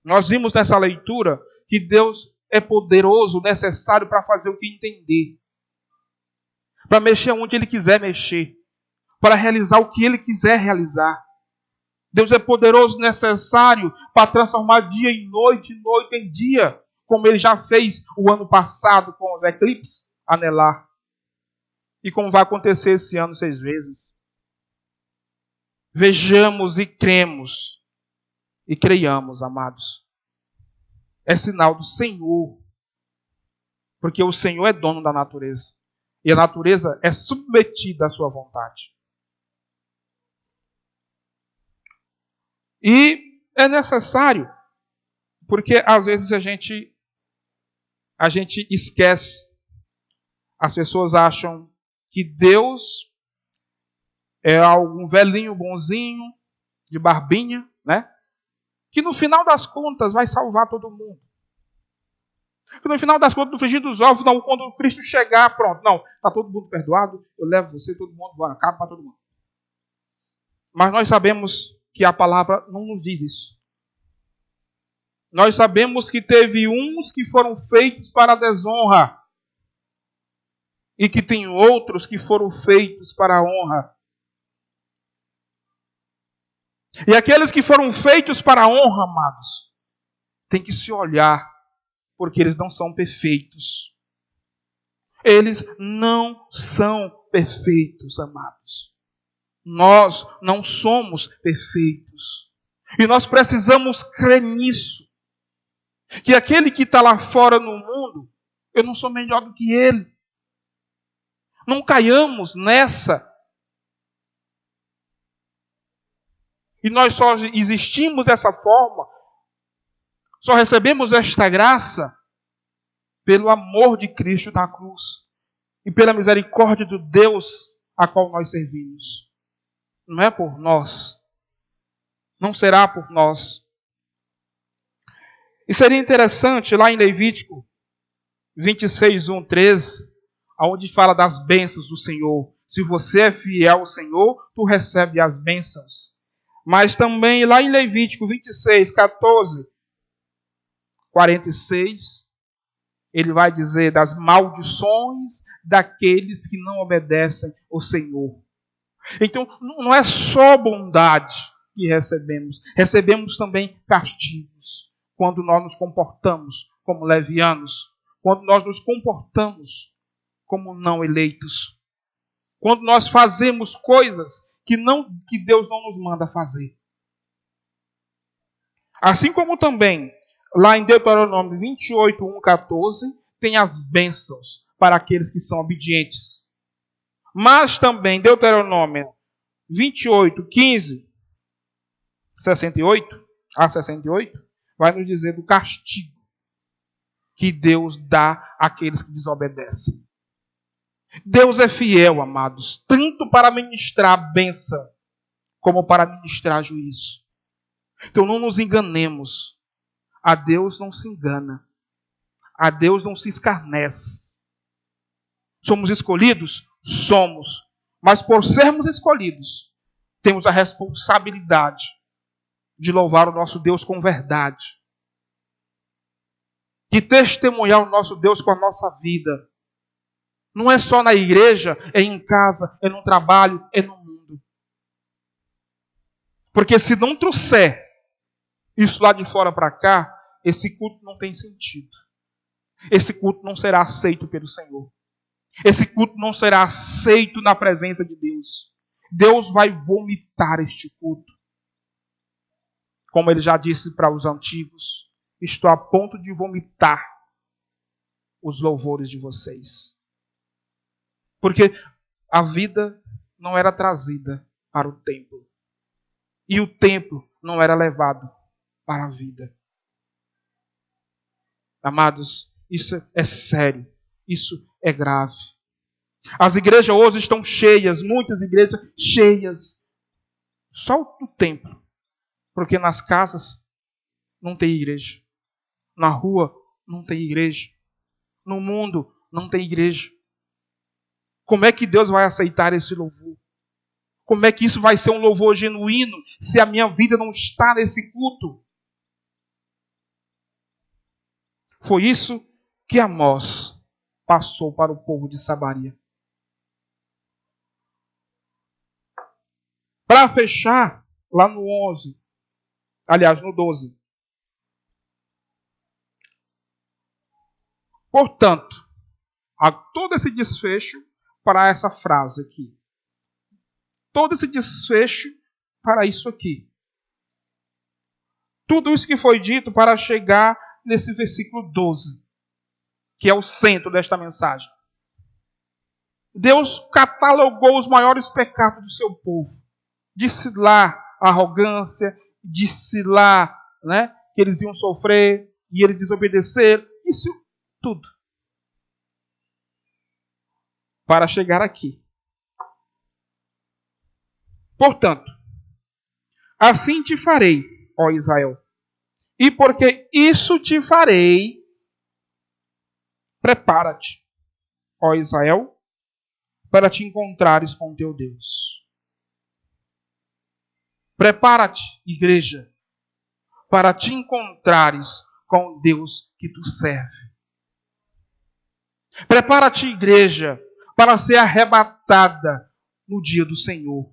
Nós vimos nessa leitura que Deus é poderoso, necessário para fazer o que entender. Para mexer onde Ele quiser mexer. Para realizar o que Ele quiser realizar. Deus é poderoso, necessário para transformar dia em noite em dia. Como Ele já fez o ano passado com os eclipses anelar. E como vai acontecer esse ano 6 vezes. Vejamos e cremos. E creiamos, amados. É sinal do Senhor. Porque o Senhor é dono da natureza. E a natureza é submetida à sua vontade. E é necessário. Porque às vezes a gente esquece. As pessoas acham que Deus é algum velhinho bonzinho, de barbinha, né? Que no final das contas vai salvar todo mundo. Que no final das contas, no frigir dos ovos, não, quando Cristo chegar, pronto, não, está todo mundo perdoado, eu levo você, todo mundo, acaba para todo mundo. Mas nós sabemos que a palavra não nos diz isso. Nós sabemos que teve uns que foram feitos para a desonra e que tem outros que foram feitos para a honra. E aqueles que foram feitos para a honra, amados, tem que se olhar, porque eles não são perfeitos. Eles não são perfeitos, amados. Nós não somos perfeitos. E nós precisamos crer nisso. Que aquele que está lá fora no mundo, eu não sou melhor do que ele. Não caiamos nessa. E nós só existimos dessa forma, só recebemos esta graça pelo amor de Cristo na cruz e pela misericórdia do Deus a qual nós servimos. Não é por nós. Não será por nós. E seria interessante lá em Levítico 26, 1, 13, onde fala das bênçãos do Senhor. Se você é fiel ao Senhor, tu recebe as bênçãos. Mas também lá em Levítico 26, 14, 46, ele vai dizer das maldições daqueles que não obedecem ao Senhor. Então, não é só bondade que recebemos. Recebemos também castigos. Quando nós nos comportamos como levianos. Quando nós nos comportamos como não eleitos. Quando nós fazemos coisas que Deus não nos manda fazer. Assim como também, lá em Deuteronômio 28, 1, 14, tem as bênçãos para aqueles que são obedientes. Mas também, Deuteronômio 28, 15, 68 a 68, vai nos dizer do castigo que Deus dá àqueles que desobedecem. Deus é fiel, amados, tanto para ministrar a bênção, como para ministrar juízo. Então não nos enganemos. A Deus não se engana. A Deus não se escarnece. Somos escolhidos? Somos. Mas por sermos escolhidos, temos a responsabilidade de louvar o nosso Deus com verdade. De testemunhar o nosso Deus com a nossa vida. Não é só na igreja, é em casa, é no trabalho, é no mundo. Porque se não trouxer isso lá de fora para cá, esse culto não tem sentido. Esse culto não será aceito pelo Senhor. Esse culto não será aceito na presença de Deus. Deus vai vomitar este culto. Como ele já disse para os antigos, estou a ponto de vomitar os louvores de vocês. Porque a vida não era trazida para o templo. E o templo não era levado para a vida. Amados, isso é sério. Isso é grave. As igrejas hoje estão cheias, muitas igrejas cheias. Só o templo. Porque nas casas não tem igreja. Na rua não tem igreja. No mundo não tem igreja. Como é que Deus vai aceitar esse louvor? Como é que isso vai ser um louvor genuíno se a minha vida não está nesse culto? Foi isso que Amós passou para o povo de Samaria. Para fechar, lá no 11, aliás, no 12. Portanto, há todo esse desfecho para essa frase aqui. Todo esse desfecho para isso aqui. Tudo isso que foi dito para chegar nesse versículo 12, que é o centro desta mensagem. Deus catalogou os maiores pecados do seu povo. Disse lá a arrogância, disse lá, né, que eles iam sofrer e eles desobedeceram. Isso tudo. Para chegar aqui. Portanto, assim te farei, ó Israel. E porque isso te farei, prepara-te, ó Israel, para te encontrares com teu Deus. Prepara-te, igreja, para te encontrares com o Deus que tu serve. Prepara-te, igreja, para ser arrebatada no dia do Senhor.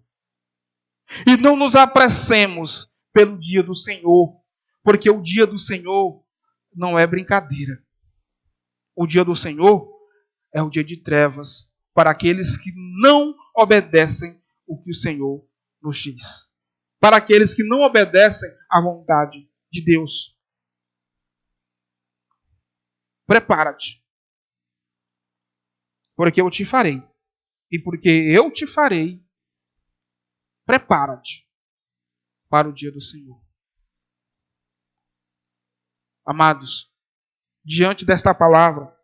E não nos apressemos pelo dia do Senhor, porque o dia do Senhor não é brincadeira. O dia do Senhor é o dia de trevas para aqueles que não obedecem o que o Senhor nos diz. Para aqueles que não obedecem à vontade de Deus. Prepara-te, porque eu te farei. E porque eu te farei, prepara-te para o dia do Senhor. Amados, diante desta palavra,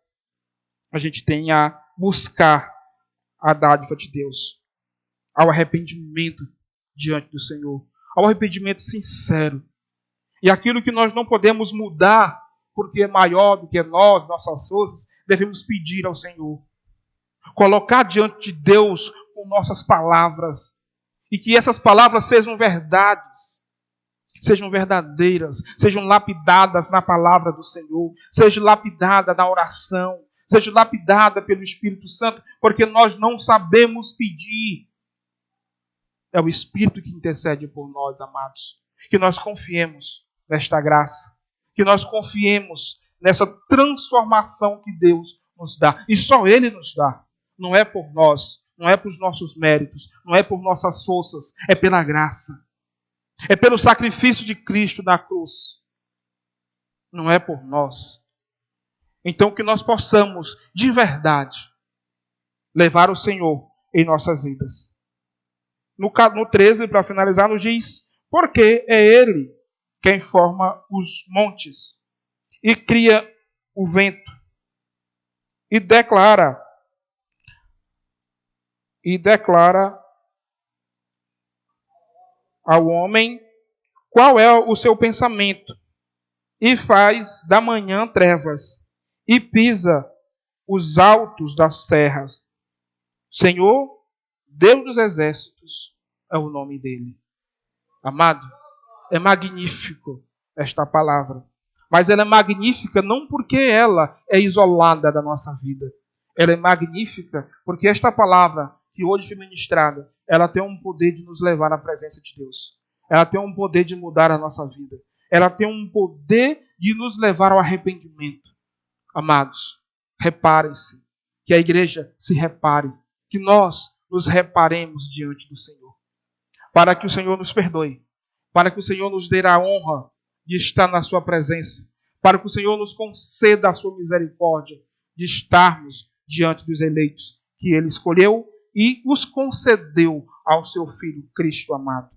a gente tem a buscar a dádiva de Deus, ao arrependimento diante do Senhor, ao arrependimento sincero. E aquilo que nós não podemos mudar, porque é maior do que nós, nossas forças, devemos pedir ao Senhor. Colocar diante de Deus com nossas palavras. E que essas palavras sejam verdades, sejam verdadeiras, sejam lapidadas na palavra do Senhor, sejam lapidadas na oração, sejam lapidadas pelo Espírito Santo, porque nós não sabemos pedir. É o Espírito que intercede por nós, amados. Que nós confiemos nesta graça, que nós confiemos nessa transformação que Deus nos dá. E só Ele nos dá. Não é por nós. Não é por nossos méritos, não é por nossas forças, é pela graça. É pelo sacrifício de Cristo na cruz. Não é por nós. Então que nós possamos, de verdade, levar o Senhor em nossas vidas. No 13, para finalizar, nos diz, porque é Ele quem forma os montes e cria o vento e declara ao homem qual é o seu pensamento, e faz da manhã trevas, e pisa os altos das terras. Senhor, Deus dos exércitos, é o nome dele. Amado, é magnífico esta palavra, mas ela é magnífica não porque ela é isolada da nossa vida. Ela é magnífica porque esta palavra que hoje foi ministrada, ela tem um poder de nos levar à presença de Deus. Ela tem um poder de mudar a nossa vida. Ela tem um poder de nos levar ao arrependimento. Amados, reparem-se, que a igreja se repare, que nós nos reparemos diante do Senhor, para que o Senhor nos perdoe, para que o Senhor nos dê a honra de estar na sua presença, para que o Senhor nos conceda a sua misericórdia, de estarmos diante dos eleitos que ele escolheu e os concedeu ao seu Filho Cristo amado.